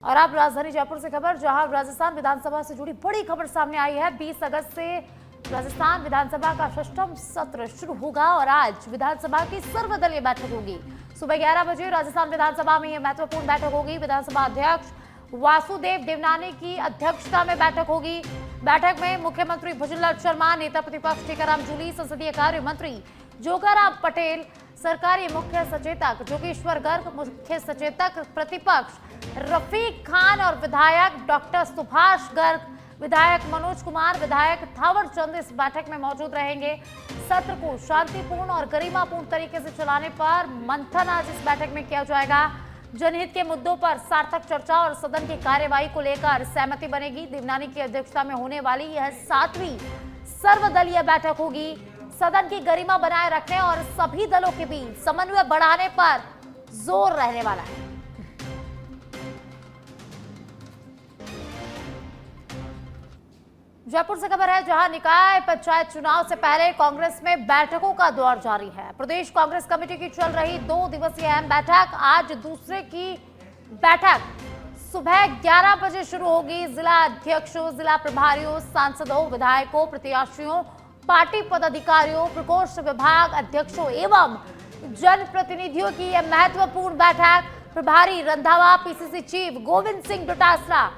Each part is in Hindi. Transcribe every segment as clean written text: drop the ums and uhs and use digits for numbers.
और अब राजधानी जयपुर से खबर, जहां राजस्थान विधानसभा से जुड़ी बड़ी खबर सामने आई है। 20 अगस्त से राजस्थान विधानसभा का 6वां सत्र शुरू होगा और आज विधानसभा की सर्वदलीय बैठक होगी। सुबह 11 बजे राजस्थान विधानसभा में यह महत्वपूर्ण बैठक होगी। विधानसभा अध्यक्ष वासुदेव देवनानी की अध्यक्षता में बैठक होगी। बैठक में मुख्यमंत्री भुजनलाल शर्मा, नेता प्रतिपक्ष टीकाराम जूली, संसदीय कार्य मंत्री जोगाराम पटेल, सरकारी मुख्य सचेतक जोगेश्वर गर्ग, मुख्य सचेतक प्रतिपक्ष रफीक खान और विधायक डॉक्टर सुभाष गर्ग, विधायक मनोज कुमार, विधायक थावर चंद इस बैठक में मौजूद रहेंगे। सत्र को शांतिपूर्ण और गरिमापूर्ण तरीके से चलाने पर मंथन आज इस बैठक में किया जाएगा। जनहित के मुद्दों पर सार्थक चर्चा और सदन की कार्यवाही को लेकर सहमति बनेगी। देवनानी की अध्यक्षता में होने वाली यह 7वीं सर्वदलीय बैठक होगी। सदन की गरिमा बनाए रखने और सभी दलों के बीच समन्वय बढ़ाने पर जोर रहने वाला है। जयपुर से खबर है, जहां निकाय पंचायत चुनाव से पहले कांग्रेस में बैठकों का दौर जारी है। प्रदेश कांग्रेस कमेटी की चल रही 2 दिवसीय अहम बैठक आज दूसरे की बैठक सुबह 11 बजे शुरू होगी। जिला अध्यक्षों, जिला प्रभारियों, सांसदों, विधायकों, प्रत्याशियों, पार्टी पदाधिकारियों, प्रकोष्ठ विभाग अध्यक्षों एवं जनप्रतिनिधियों की यह महत्वपूर्ण बैठक प्रभारी रंधावा, पीसीसी चीफ गोविंद सिंह डोटासरा,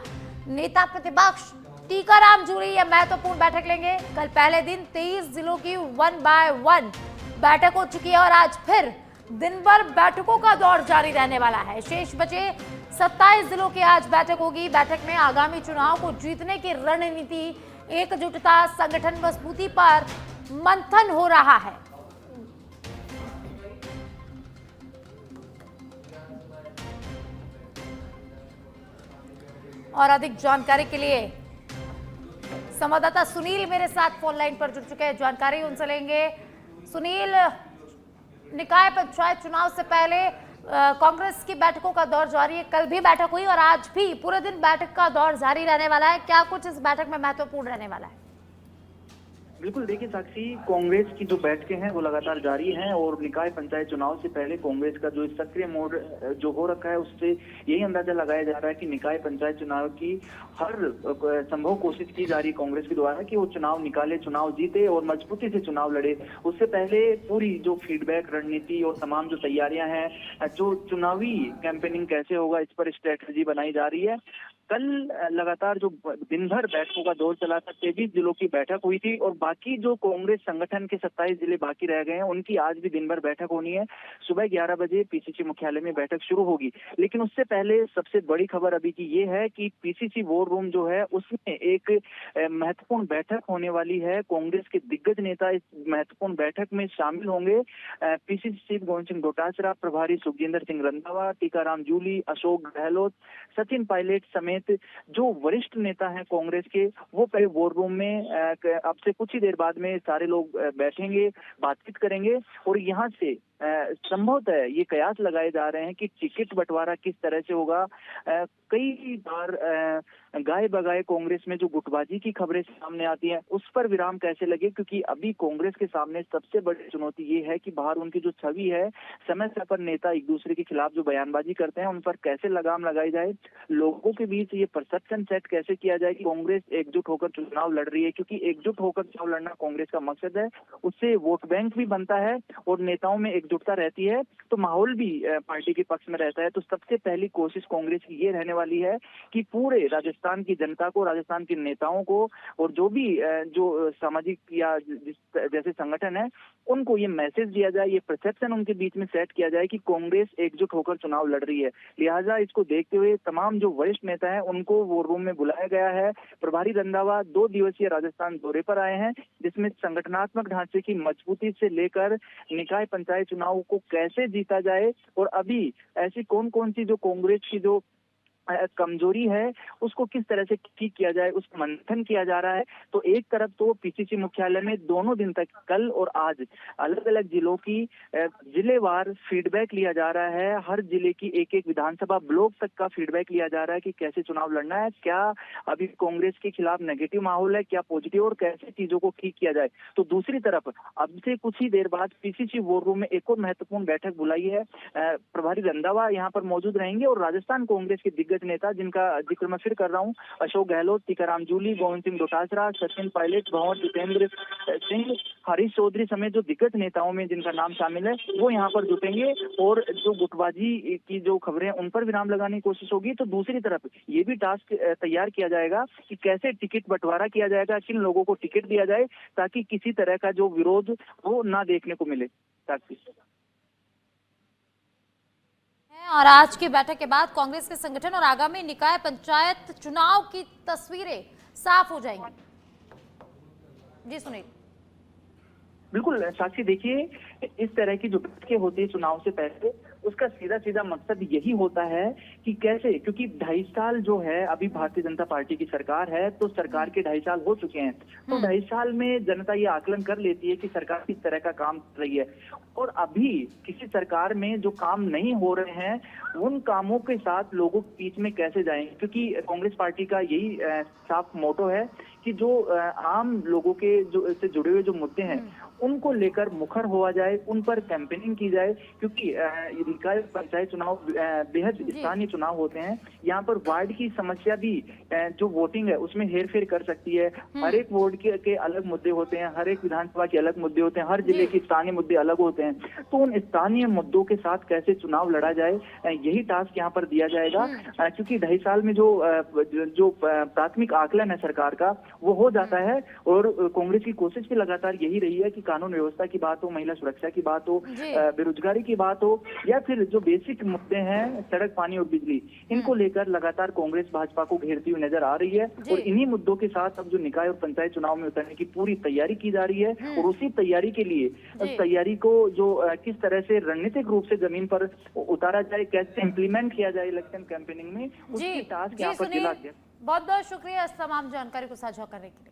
नेता प्रतिपक्ष टीकाराम जूली यह महत्वपूर्ण बैठक लेंगे। कल पहले दिन 23 जिलों की 1 बाय 1 बैठक हो चुकी है और आज फिर दिन भर बैठकों का दौर जारी रहने वाला है। शेष बचे 27 जिलों की आज बैठक होगी। बैठक में आगामी चुनाव को जीतने की रणनीति, एकजुटता, संगठन मजबूती पर मंथन हो रहा है। और अधिक जानकारी के लिए संवाददाता सुनील मेरे साथ फोन लाइन पर जुड़ चुके हैं, जानकारी उनसे लेंगे। सुनील, निकाय पंचायत चुनाव से पहले कांग्रेस की बैठकों का दौर जारी है। कल भी बैठक हुई और आज भी पूरे दिन बैठक का दौर जारी रहने वाला है। क्या कुछ इस बैठक में महत्वपूर्ण रहने वाला है? बिल्कुल, देखिए साक्षी, कांग्रेस की जो बैठकें हैं वो लगातार जारी हैं और निकाय पंचायत चुनाव से पहले कांग्रेस का जो सक्रिय मोड जो हो रखा है उससे यही अंदाजा लगाया जा रहा है कि निकाय पंचायत चुनाव की हर संभव कोशिश की जा रही है कांग्रेस के द्वारा कि वो चुनाव निकाले, चुनाव जीते और मजबूती से चुनाव लड़े। उससे पहले पूरी जो फीडबैक रणनीति और तमाम जो तैयारियां हैं, जो चुनावी कैंपेनिंग कैसे होगा, इस पर स्ट्रेटजी बनाई जा रही है। कल लगातार जो दिन भर बैठकों का दौर चला था, 23 जिलों की बैठक हुई थी और बाकी जो कांग्रेस संगठन के 27 जिले बाकी रह गए हैं उनकी आज भी दिन भर बैठक होनी है। सुबह 11 बजे पीसीसी मुख्यालय में बैठक शुरू होगी। लेकिन उससे पहले सबसे बड़ी खबर अभी की ये है कि पीसीसी वॉर रूम जो है उसमें एक महत्वपूर्ण बैठक होने वाली है। कांग्रेस के दिग्गज नेता इस महत्वपूर्ण बैठक में शामिल होंगे। पीसीसी चीफ गोविंद सिंह डोटासरा, प्रभारी सुखजिंदर सिंह रंधावा, टीकाराम जूली, अशोक गहलोत, सचिन पायलट समेत जो वरिष्ठ नेता हैं कांग्रेस के, वो पहले वॉर रूम में अब से कुछ ही देर बाद में सारे लोग बैठेंगे, बातचीत करेंगे और यहाँ से संभवतः ये कयास लगाए जा रहे हैं कि टिकट बंटवारा किस तरह से होगा। कई बार गाय बगाए कांग्रेस में जो गुटबाजी की खबरें सामने आती हैं उस पर विराम कैसे लगे, क्योंकि अभी कांग्रेस के सामने सबसे बड़ी चुनौती ये है कि बाहर उनकी जो छवि है, समय समय पर नेता एक दूसरे के खिलाफ जो बयानबाजी करते हैं उन पर कैसे लगाम लगाई जाए, लोगों के बीच ये परसेप्शन सेट कैसे किया जाए कि कांग्रेस एकजुट होकर चुनाव लड़ रही है, क्योंकि एकजुट होकर चुनाव लड़ना कांग्रेस का मकसद है। उससे वोट बैंक भी बनता है और नेताओं में एकजुटता रहती है तो माहौल भी पार्टी के पक्ष में रहता है। तो सबसे पहली कोशिश कांग्रेस की ये रहने वाली है कि पूरे राजस्थान की जनता को, राजस्थान के नेताओं को और जो भी जो सामाजिक या जैसे संगठन है उनको ये मैसेज दिया जाए, ये परसेप्शन उनके बीच में सेट किया जाए कि कांग्रेस एकजुट होकर चुनाव लड़ रही है। लिहाजा इसको देखते हुए तमाम जो वरिष्ठ नेता हैं उनको वो रूम में बुलाया गया है। प्रभारी रंधावा 2 दिवसीय राजस्थान दौरे पर आए हैं, जिसमें संगठनात्मक ढांचे की मजबूती से लेकर निकाय पंचायत चुनाव को कैसे जीता जाए और अभी ऐसी कौन कौन सी जो कांग्रेस की जो कमजोरी है उसको किस तरह से ठीक किया जाए, उसका मंथन किया जा रहा है। तो एक तरफ तो पीसीसी मुख्यालय में दोनों दिन तक, कल और आज, अलग अलग जिलों की जिलेवार फीडबैक लिया जा रहा है। हर जिले की एक एक विधानसभा ब्लॉक तक का फीडबैक लिया जा रहा है कि कैसे चुनाव लड़ना है, क्या अभी कांग्रेस के खिलाफ नेगेटिव माहौल है, क्या पॉजिटिव, और कैसे चीजों को ठीक किया जाए। तो दूसरी तरफ अब से कुछ ही देर बाद पीसीसी वॉर रूम में एक और महत्वपूर्ण बैठक बुलाई है। प्रभारी रंधावा यहाँ पर मौजूद रहेंगे और राजस्थान कांग्रेस के दिग्गज नेता, जिनका जिक्र मैं फिर कर रहा हूँ, अशोक गहलोत, टीकाराम जूली, गोविंद सिंह डोटासरा, सचिन पायलट, भंवर जितेंद्र सिंह, हरीश चौधरी समेत जो दिग्गज नेताओं में जिनका नाम शामिल है, वो यहाँ पर जुटेंगे और जो गुटबाजी की जो खबरें उन पर विराम लगाने की कोशिश होगी। तो दूसरी तरफ ये भी टास्क तैयार किया जाएगा कि कैसे टिकट बंटवारा किया जाएगा, किन लोगों को टिकट दिया जाए, ताकि किसी तरह का जो विरोध वो ना देखने को मिले। और आज की बैठक के बाद कांग्रेस के संगठन और आगामी निकाय पंचायत चुनाव की तस्वीरें साफ हो जाएंगी। जी सुनील। बिल्कुल साक्षी, देखिए इस तरह की जो बैठकें होती है चुनाव से पहले, उसका सीधा सीधा मकसद यही होता है कि कैसे, क्योंकि 2.5 साल जो है अभी भारतीय जनता पार्टी की सरकार है, तो सरकार के 2.5 साल हो चुके हैं। तो 2.5 साल में जनता ये आकलन कर लेती है कि सरकार किस तरह का काम कर रही है, और अभी किसी सरकार में जो काम नहीं हो रहे हैं उन कामों के साथ लोगों के बीच में कैसे जाएंगे, क्योंकि कांग्रेस पार्टी का यही साफ मोटो है कि जो आम लोगों के जो से जुड़े हुए जो मुद्दे हैं उनको लेकर मुखर हुआ जाए, उन पर कैंपेनिंग की जाए, क्योंकि निकाय पंचायत चुनाव बेहद स्थानीय चुनाव होते हैं। यहाँ पर वार्ड की समस्या भी जो वोटिंग है उसमें हेरफेर कर सकती है। हर एक वार्ड के अलग मुद्दे होते हैं, हर एक विधानसभा के अलग मुद्दे होते हैं, हर जिले के स्थानीय मुद्दे अलग होते हैं। तो उन स्थानीय मुद्दों के साथ कैसे चुनाव लड़ा जाए, यही टास्क यहाँ पर दिया जाएगा, क्योंकि 2.5 साल में जो प्राथमिक आकलन है सरकार का वो हो जाता है। और कांग्रेस की कोशिश भी लगातार यही रही है कि कानून व्यवस्था की बात हो, महिला सुरक्षा की बात हो, बेरोजगारी की बात हो, या फिर जो बेसिक मुद्दे हैं सड़क, पानी और बिजली, इनको लेकर लगातार कांग्रेस भाजपा को घेरती हुई नजर आ रही है। और इन्हीं मुद्दों के साथ अब जो निकाय और पंचायत चुनाव में उतरने की पूरी तैयारी की जा रही है, और उसी तैयारी के लिए तैयारी को जो किस तरह से रणनीतिक रूप से जमीन पर उतारा जाए, कैसे इम्प्लीमेंट किया जाए इलेक्शन कैंपेनिंग में, उसकी टास्क यहाँ पर दिला गया। बहुत बहुत शुक्रिया इस तमाम जानकारी को साझा करने के लिए।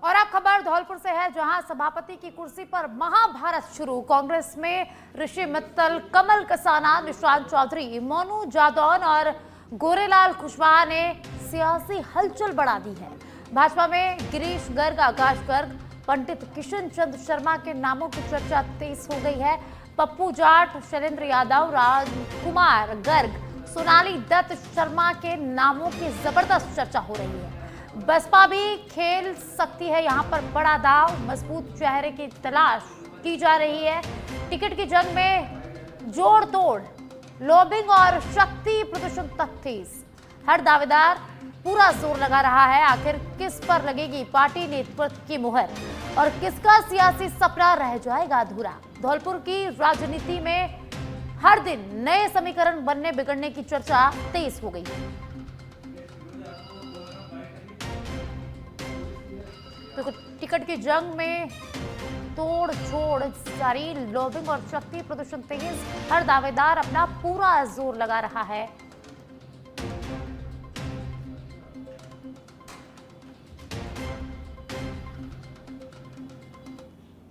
और अब खबर धौलपुर से है, जहां सभापति की कुर्सी पर महाभारत शुरू। कांग्रेस में ऋषि मित्तल, कमल कसाना, निशांत चौधरी, मोनू जादौन और गोरेलाल कुशवाहा ने सियासी हलचल बढ़ा दी है। भाजपा में गिरीश गर्ग, आकाश गर्ग, पंडित किशन चंद्र शर्मा के नामों की चर्चा तेज हो गई है। पप्पू जाट, शैलेंद्र यादव, राजकुमार गर्ग, सोनाली दत्त शर्मा के नामों की जबरदस्त चर्चा हो रही है। बसपा भी खेल सकती है यहाँ पर बड़ा दाव, मजबूत चेहरे की तलाश की जा रही है। टिकट की जंग में जोड़ तोड़, लॉबिंग और शक्ति प्रदर्शन तक तेज। हर दावेदार पूरा जोर लगा रहा है, आखिर किस पर लगेगी पार्टी नेतृत्व की मुहर और किसका सियासी सपना रह जाएगा अधूरा। धौलपुर की राजनीति में हर दिन नए समीकरण बनने बिगड़ने की चर्चा तेज हो गई है। तो टिकट की जंग में तोड़ छोड़ जारी, लॉबिंग और शक्ति प्रदर्शन तेज। हर दावेदार अपना पूरा जोर लगा रहा है।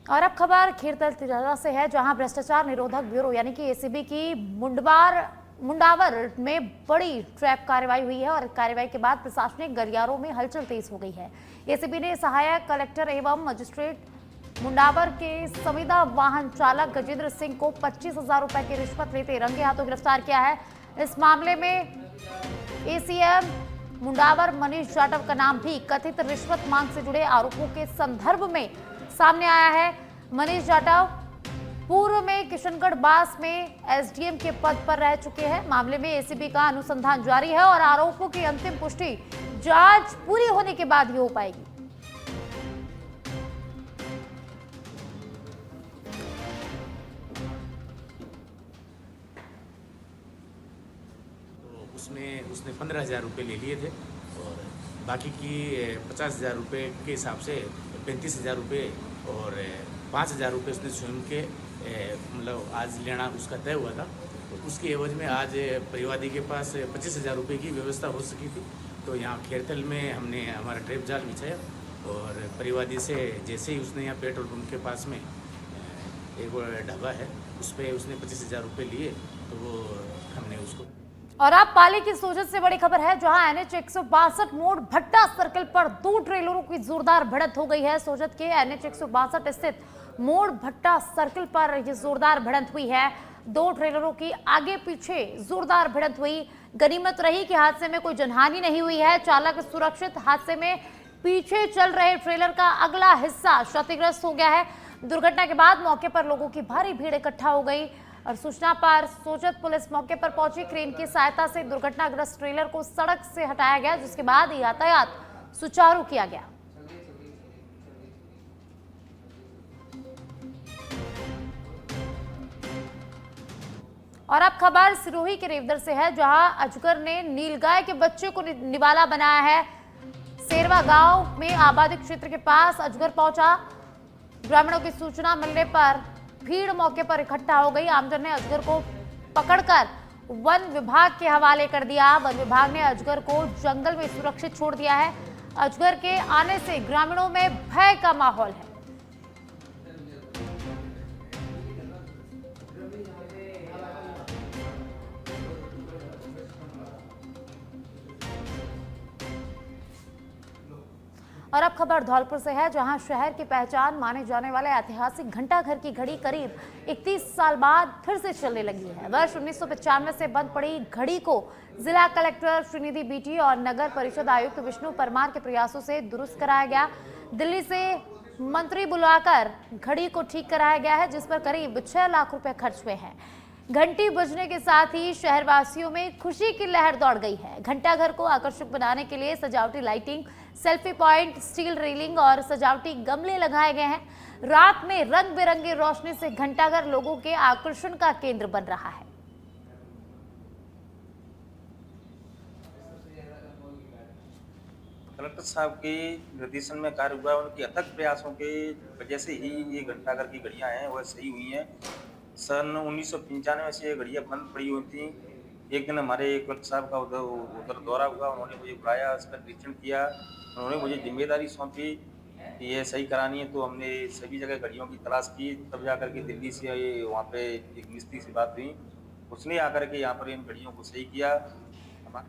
और अब खबर खेरतल तिजारा से है, जहां भ्रष्टाचार निरोधक ब्यूरो यानी कि एसीबी की मुंडावर में बड़ी ट्रैप कार्रवाई हुई है। और कार्रवाई के बाद प्रशासनिक गलियारों में हलचल तेज हो गई है। एसीबी ने सहायक कलेक्टर एवं मजिस्ट्रेट मुंडावर के संविदा वाहन चालक गजेंद्र सिंह को 25,000 रुपए की रिश्वत लेते रंगे हाथों गिरफ्तार किया है। इस मामले में एसीएम मुंडावर मनीष जाटव का नाम भी कथित रिश्वत मांग से जुड़े आरोपों के संदर्भ में सामने आया है। मनीष जाटव पूर्व में किशनगढ़ बास में एसडीएम के पद पर रह चुके हैं। मामले में एसीबी का अनुसंधान जारी है और आरोपों की अंतिम पुष्टि जांच पूरी होने के बाद ही हो पाएगी। तो उसने 15,000 रुपये ले लिए थे और बाकी की 50,000 रुपये के हिसाब से 35,000 रुपये और 5,000 रुपये उसने स्वयं के मतलब आज लेना उसका तय हुआ था। तो उसके एवज में आज परिवादी के पास 25,000 रुपये की व्यवस्था हो सकी थी। तो यहाँ खेरतल में हमने हमारा ट्रैप जाल बिछाया और परिवादी से जैसे ही उसने यहाँ पेट्रोल पंप के पास में एक ढाबा है उस पर उसने 25,000 रुपये लिए, तो वो हमने उसको। और अब पाली की सोजत से बड़ी खबर है, जहां एनएच 162 मोड़ भट्टा सर्कल पर 2 ट्रेलरों की जोरदार भिड़ंत हो गई है। सोजत के एनएच 162 स्थित मोड़ भट्टा सर्कल पर यह जोरदार भिड़ंत हुई है। दो ट्रेलरों की आगे पीछे जोरदार भिड़ंत हुई। गनीमत रही कि हादसे में कोई जनहानि नहीं हुई है। चालक सुरक्षित। हादसे में पीछे चल रहे ट्रेलर का अगला हिस्सा क्षतिग्रस्त हो गया है। दुर्घटना के बाद मौके पर लोगों की भारी भीड़ इकट्ठा हो गई और सूचना पर सोजत पुलिस मौके पर पहुंची। क्रेन की सहायता से दुर्घटनाग्रस्त ट्रेलर को सड़क से हटाया गया, जिसके बाद यातायात सुचारू किया गया। और अब खबर सिरोही के रेवदर से है, जहां अजगर ने नीलगाय के बच्चे को निवाला बनाया है। सेरवा गांव में आबादी क्षेत्र के पास अजगर पहुंचा। ग्रामीणों की सूचना मिलने पर भीड़ मौके पर इकट्ठा हो गई। आमजन ने अजगर को पकड़कर वन विभाग के हवाले कर दिया। वन विभाग ने अजगर को जंगल में सुरक्षित छोड़ दिया है। अजगर के आने से ग्रामीणों में भय का माहौल है। और अब खबर धौलपुर से है, जहां शहर की पहचान माने जाने वाले ऐतिहासिक घंटाघर की घड़ी करीब 31 साल बाद फिर से चलने लगी है। वर्ष 1995 से बंद पड़ी घड़ी को जिला कलेक्टर श्रीनिधि बीटी और नगर परिषद आयुक्त विष्णु परमार के प्रयासों से दुरुस्त कराया गया। दिल्ली से मंत्री बुलाकर घड़ी को ठीक कराया गया है, जिस पर करीब 6 लाख रुपए खर्च हुए हैं। घंटी बजने के साथ ही शहरवासियों में खुशी की लहर दौड़ गई है। घंटाघर को आकर्षक बनाने के लिए सजावटी lighting, selfie point, steel railing और सजावटी गमले लगाए गए हैं। रात में रंग बिरंगी रोशनी से घंटाघर लोगों के आकर्षण का केंद्र बन रहा है। कलेक्टर साहब के निर्देशन में कार्य हुआ, उनके अथक प्रयासों के वजह से ही ये घंटाघर की घड़ियां हैं वह सही हुई हैं। सन 1995 से ये घड़ियां बंद पड़ी हुई थी। एक दिन हमारे कलेक्टर साहब का उधर दौरा हुआ, उन्होंने मुझे बुलाया, उसका निरीक्षण किया, उन्होंने मुझे जिम्मेदारी सौंपी कि ये सही करानी है। तो हमने सभी जगह घड़ियों की तलाश की, तब जाकर के दिल्ली से वहाँ पे एक मिस्त्री से बात हुई, उसने आकर के यहाँ पर इन घड़ियों को सही किया